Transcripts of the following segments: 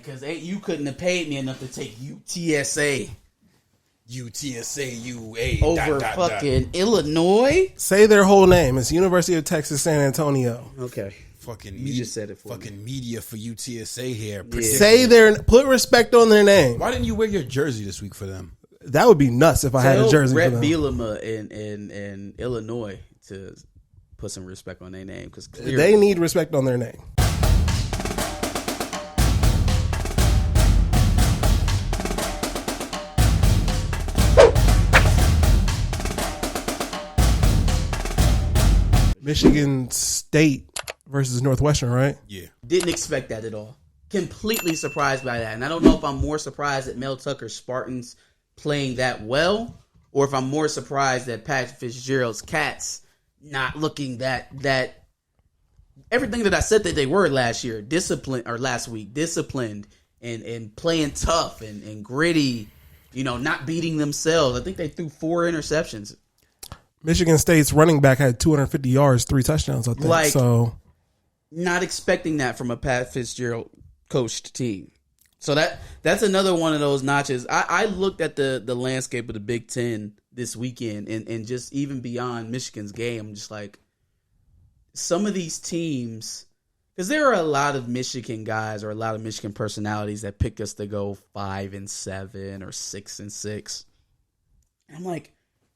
because you couldn't have paid me enough to take UTSA. UTSA, over fucking Illinois. Say their whole name. It's University of Texas San Antonio. Okay. You just said it for fucking me. Media for UTSA here. Yeah. Put respect on their name. Why didn't you wear your jersey this week for them? That would be nuts if I had a jersey for them. Bielema in Illinois to put some respect on their name because they need respect on their name. Michigan State versus Northwestern, right? Yeah. Didn't expect that at all. Completely surprised by that. And I don't know if I'm more surprised at Mel Tucker's Spartans playing that well or if I'm more surprised at Patrick Fitzgerald's Cats not looking that everything that I said that they were last year, last week, disciplined and playing tough and gritty, not beating themselves. I think they threw 4 interceptions. Michigan State's running back had 250 yards, 3 touchdowns, I think. So, not expecting that from a Pat Fitzgerald coached team. So that's another one of those notches. I looked at the landscape of the Big Ten this weekend and just even beyond Michigan's game, I'm just like, some of these teams, because there are a lot of Michigan guys or a lot of Michigan personalities that picked us to go 5-7 or 6-6. And I'm like,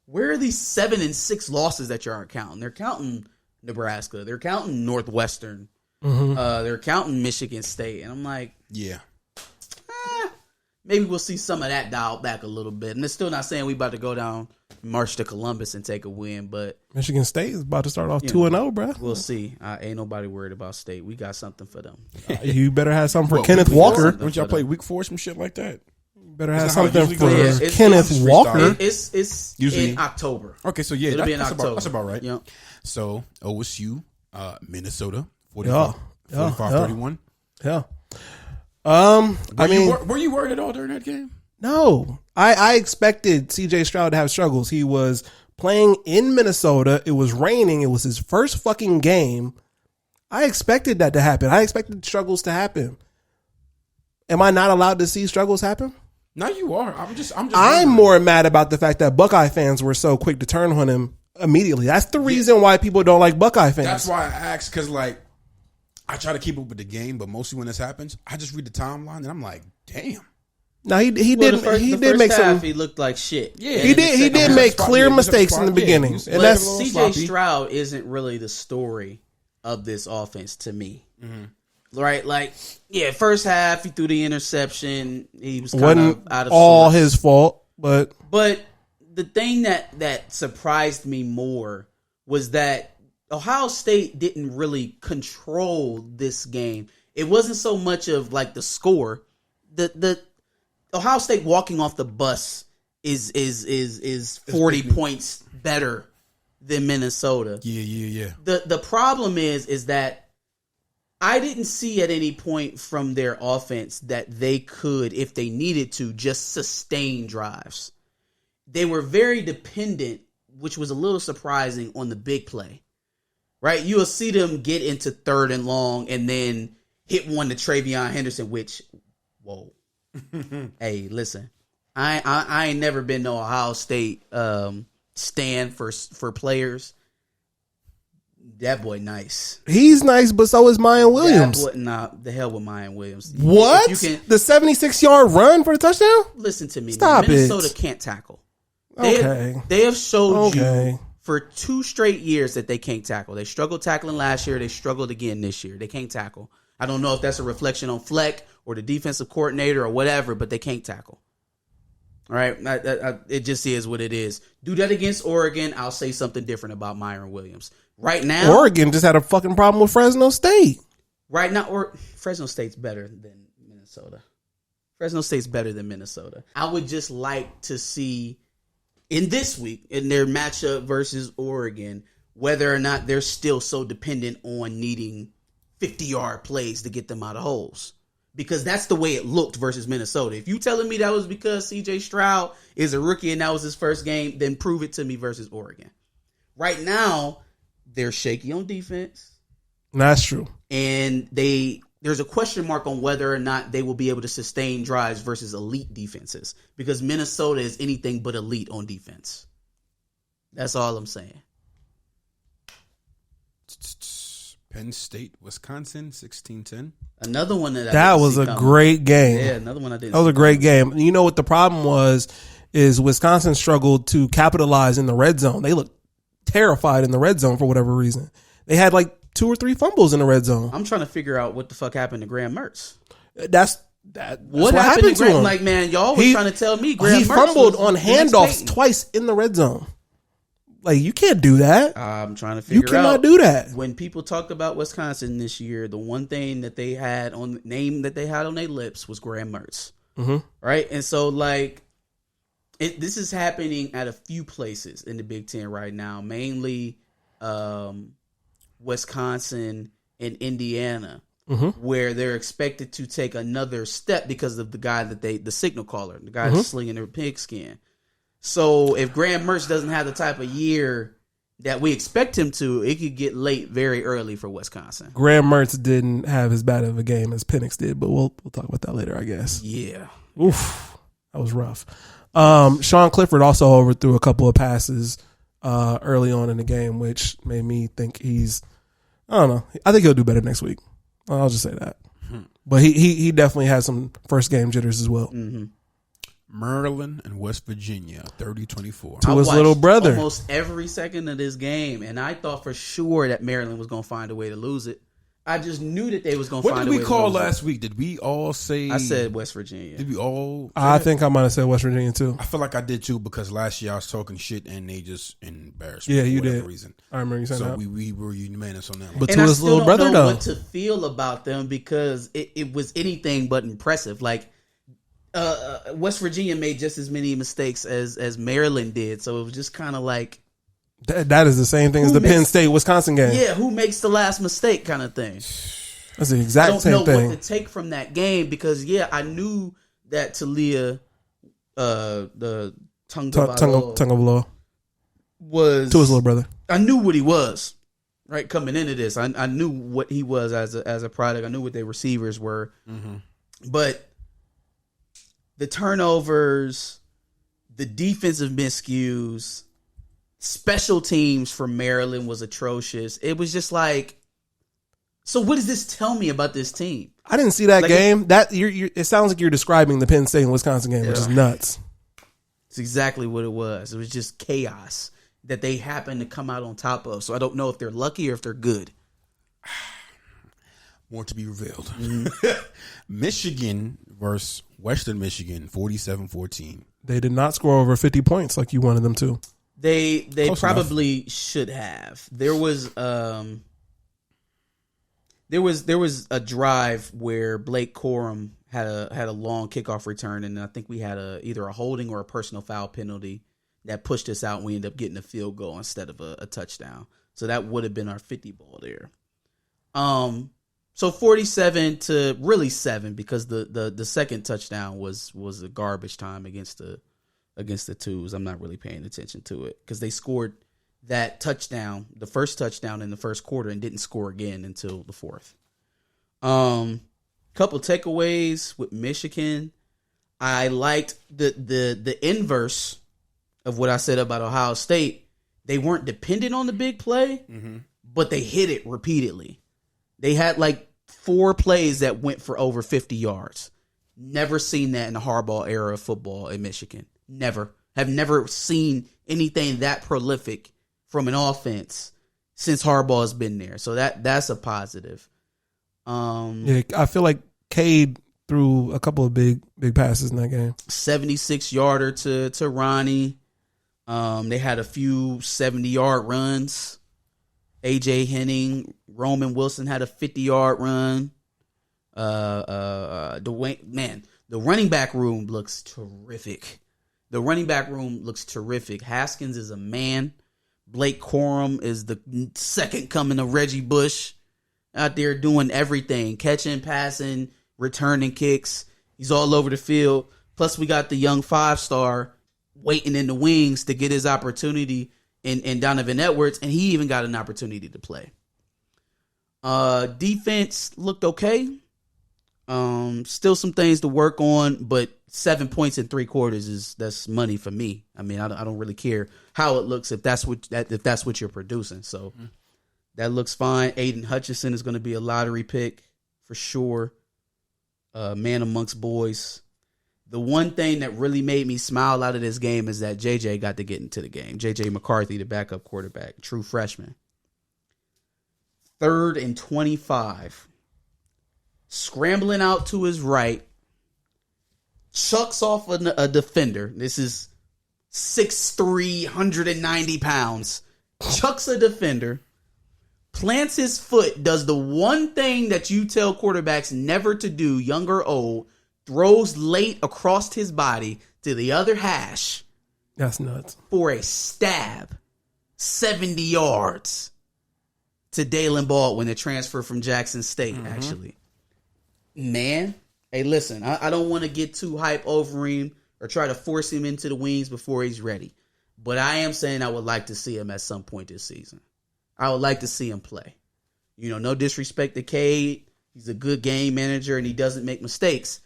where are these 7-6 losses that you aren't counting? They're counting Nebraska. They're counting Northwestern. Mm-hmm. They're counting Michigan State. And I'm like, yeah, maybe we'll see some of that dialed back a little bit. And it's still not saying we about to go down, march to Columbus and take a win. But Michigan State is about to start off 2-0, bro. We'll see. Ain't nobody worried about State. We got something for them. You better have something for Kenneth Walker. Would y'all play week 4 some shit like that? Better have something for Kenneth Walker. It's usually in October. Okay, so yeah, it'll be in October. That's about right. Yep. So OSU, Minnesota, 45-31. 45-31. Yeah. Were you worried at all during that game? No. I expected CJ Stroud to have struggles. He was playing in Minnesota. It was raining. It was his first fucking game. I expected that to happen. I expected struggles to happen. Am I not allowed to see struggles happen? No, you are. I'm more mad about the fact that Buckeye fans were so quick to turn on him immediately. That's the reason why people don't like Buckeye fans. That's why I asked, because I try to keep up with the game, but mostly when this happens, I just read the timeline and I'm like, damn. No, he did make some. He looked like shit. Yeah, he did make clear mistakes in the beginning, and that's CJ Stroud isn't really the story of this offense to me. Mm-hmm. Right, first half he threw the interception. He was kind of out of all sorts. His fault, but the thing that surprised me more was that Ohio State didn't really control this game. It wasn't so much of the score. The Ohio State walking off the bus is 40 points better than Minnesota. Yeah. The problem is that I didn't see at any point from their offense that they could, if they needed to, just sustain drives. They were very dependent, which was a little surprising, on the big play. Right? You'll see them get into 3rd and long and then hit one to Travion Henderson, which, whoa. Hey, listen. I ain't never been to Ohio State stand for players. That boy nice. He's nice, but so is Mayan Williams. The hell with Mayan Williams. What? The 76-yard run for the touchdown? Listen to me. Stop Minnesota can't tackle. They have showed you for 2 straight years that they can't tackle. They struggled tackling last year. They struggled again this year. They can't tackle. I don't know if that's a reflection on Fleck or the defensive coordinator or whatever, but they can't tackle. All right? It just is what it is. Do that against Oregon, I'll say something different about Myron Williams. Right now, Oregon just had a fucking problem with Fresno State. Right now, Fresno State's better than Minnesota. Fresno State's better than Minnesota. I would just like to see in this week, in their matchup versus Oregon, whether or not they're still so dependent on needing 50-yard plays to get them out of holes. Because that's the way it looked versus Minnesota. If you telling me that was because CJ Stroud is a rookie and that was his first game, then prove it to me versus Oregon. Right now, they're shaky on defense. That's true. And they there's a question mark on whether or not they will be able to sustain drives versus elite defenses, because Minnesota is anything but elite on defense. That's all I'm saying. Penn State, Wisconsin, 16-10. Another one that was a great game. Yeah, another one I didn't. That was a great game. You know what the problem is Wisconsin struggled to capitalize in the red zone. They looked terrified in the red zone for whatever reason. They had like 2 or 3 fumbles in the red zone. I'm trying to figure out what the fuck happened to Graham Mertz. That's what happened to Graham? him. Like, man, y'all was trying to tell me Graham he Mertz fumbled was on handoffs twice in the red zone. Like, you can't do that. I'm trying to figure out. You cannot do that. When people talked about Wisconsin this year, the one thing that they had on name that they had on their lips was Graham Mertz. Mm-hmm. Right? And so, like, this is happening at a few places in the Big Ten right now, mainly Wisconsin and Indiana, where they're expected to take another step because of the guy the signal caller, the guy that's slinging their pigskin. So if Graham Mertz doesn't have the type of year that we expect him to, it could get late very early for Wisconsin. Graham Mertz didn't have as bad of a game as Penix did, but we'll talk about that later, I guess. Yeah. Oof. That was rough. Sean Clifford also overthrew a couple of passes early on in the game, which made me think I don't know. I think he'll do better next week. I'll just say that. But he definitely had some first game jitters as well. Mm-hmm. Maryland and West Virginia, 30-24. To his little brother. Almost every second of this game, and I thought for sure that Maryland was going to find a way to lose it. I just knew that they was going to find a way to lose it. What did we call last week? Did we all say... I said West Virginia. Did we all... I think I might have said West Virginia, too. I feel like I did, too, because last year I was talking shit and they just embarrassed me. Yeah, for you whatever did. Reason. I remember you saying that. So we were unanimous on that one. But and to I his still little brother, don't know though. what to feel about them, because it was anything but impressive. Like, West Virginia made just as many mistakes as Maryland did, so it was just kind of like... That is the same thing as the Penn State-Wisconsin game. Yeah, who makes the last mistake kind of thing. That's the exact same thing. I don't know what to take from that game, because, yeah, I knew that Talia, the Tungavaloa was... To his little brother. I knew what he was, right, coming into this. I knew what he was as a product. I knew what their receivers were. Mm-hmm. But the turnovers, the defensive miscues, special teams for Maryland was atrocious. It was just like, so what does this tell me about this team? I didn't see that game. It sounds like you're describing the Penn State and Wisconsin game, which is nuts. It's exactly what it was. It was just chaos that they happened to come out on top of. So I don't know if they're lucky or if they're good. More to be revealed. Mm-hmm. Michigan versus Western Michigan, 47-14. They did not score over 50 points like you wanted them to. They Close probably enough. should have. There was a drive where Blake Corum had a long kickoff return, and I think we had either a holding or a personal foul penalty that pushed us out, and we ended up getting a field goal instead of a touchdown. So that would have been our 50 ball there. So 47-7, because the second touchdown was a garbage time against the Twos. I'm not really paying attention to it, because they scored that touchdown, the first touchdown in the first quarter, and didn't score again until the fourth. Couple takeaways with Michigan. I liked the inverse of what I said about Ohio State. They weren't dependent on the big play, but they hit it repeatedly. They had like 4 plays that went for over 50 yards. Never seen that in the Harbaugh era of football in Michigan. Never. Have never seen anything that prolific from an offense since Harbaugh has been there. So that's a positive. Yeah, I feel like Cade threw a couple of big passes in that game. 76-yarder to Ronnie. They had a few 70-yard runs. AJ Henning, Roman Wilson had a 50-yard run. The running back room looks terrific. Haskins is a man. Blake Corum is the second coming of Reggie Bush, out there doing everything, catching, passing, returning kicks. He's all over the field. Plus, we got the young 5-star waiting in the wings to get his opportunity in Donovan Edwards, and he even got an opportunity to play. Defense looked okay. Still some things to work on, but 7 points in 3 quarters that's money for me. I mean, I don't really care how it looks if that's what you're producing. So that looks fine. Aiden Hutchinson is going to be a lottery pick for sure. Man amongst boys. The one thing that really made me smile out of this game is that JJ got to get into the game. JJ McCarthy, the backup quarterback, true freshman. 3rd and 25. Scrambling out to his right. Chucks off a defender. This is 6'3", 190 pounds. Chucks a defender. Plants his foot. Does the one thing that you tell quarterbacks never to do, young or old. Throws late across his body to the other hash. That's nuts. For a stab. 70 yards. To Dalen Baldwin, the transfer from Jackson State, actually. Man, hey, listen, I don't want to get too hype over him or try to force him into the wings before he's ready. But I am saying I would like to see him at some point this season. I would like to see him play. You know, no disrespect to Cade. He's a good game manager and he doesn't make mistakes.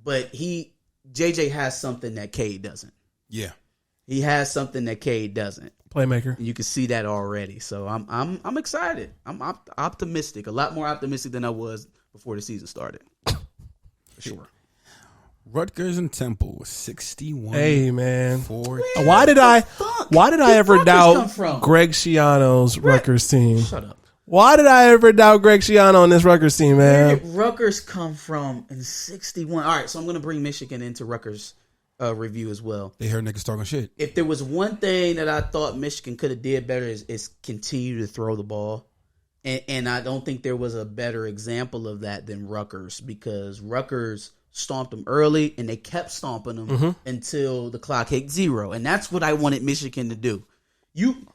But JJ has something that Cade doesn't. Yeah. He has something that Cade doesn't. Playmaker. And you can see that already. So I'm excited. I'm optimistic. A lot more optimistic than I was before the season started. For sure. Rutgers and Temple was 61. Hey man. Why did I ever doubt Greg Schiano's Rutgers team? Shut up. Why did I ever doubt Greg Schiano on this Rutgers team, man? Where did Rutgers come from in 61? All right, so I'm going to bring Michigan into Rutgers' review as well. They heard niggas talking shit. If there was one thing that I thought Michigan could have did better is continue to throw the ball. And I don't think there was a better example of that than Rutgers, because Rutgers stomped them early and they kept stomping them until the clock hit 0. And that's what I wanted Michigan to do.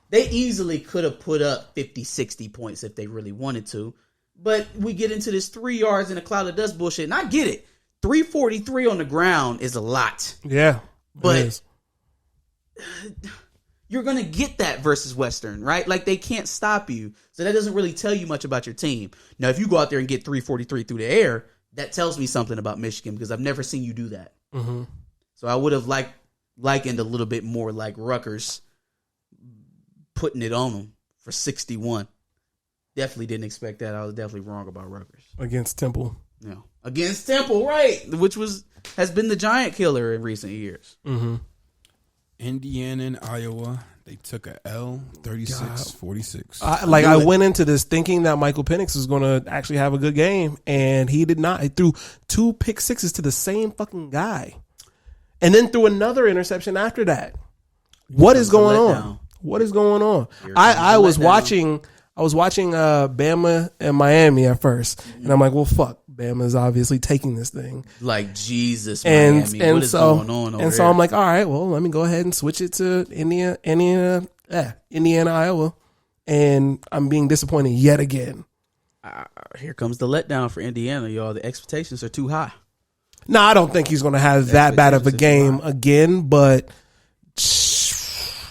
They easily could have put up 50, 60 points if they really wanted to. But we get into this 3 yards in a cloud of dust bullshit. And I get it. 343 on the ground is a lot. Yeah. But you're going to get that versus Western, right? Like, they can't stop you. So that doesn't really tell you much about your team. Now, if you go out there and get 343 through the air, that tells me something about Michigan, because I've never seen you do that. Mm-hmm. So I would have likened a little bit more like Rutgers putting it on them for 61. Definitely didn't expect that. I was definitely wrong about Rutgers. Against Temple. Yeah. Against Temple, right. Which has been the giant killer in recent years. Mm-hmm. Indiana and Iowa, they took a L, 36-46. I went into this thinking that Michael Penix was going to actually have a good game, and he did not. He threw 2 pick sixes to the same fucking guy, and then threw another interception after that. What is going on? What is going on? I was watching Bama and Miami at first, and I'm like, well, fuck. Bama's obviously taking this thing. Like, Jesus, Miami. What is going on over And so there? I'm like, all right, well, let me go ahead and switch it to Indiana, Iowa. And I'm being disappointed yet again. Here comes the letdown for Indiana, y'all. The expectations are too high. No, I don't think he's going to have that bad of a game again, but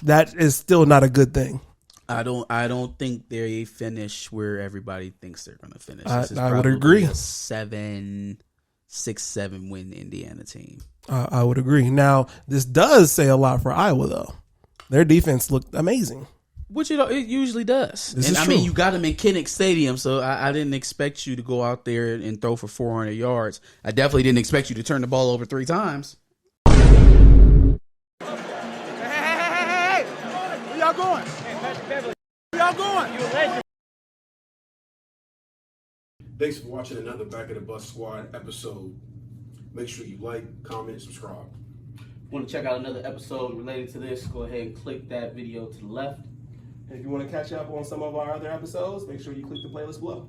that is still not a good thing. I don't think they finish where everybody thinks they're going to finish. I would agree. A 6-7 win Indiana team. I would agree. Now, this does say a lot for Iowa, though. Their defense looked amazing. Which it usually does. This is I true. mean, you got them in Kinnick Stadium, so I didn't expect you to go out there and throw for 400 yards. I definitely didn't expect you to turn the ball over 3 times. Hey, where y'all going? Where y'all going? Thanks for watching another Back of the Bus Squad episode. Make sure you like, comment, subscribe. Want to check out another episode related to this, go ahead and click that video to the left. And if you want to catch up on some of our other episodes, make sure you click the playlist below.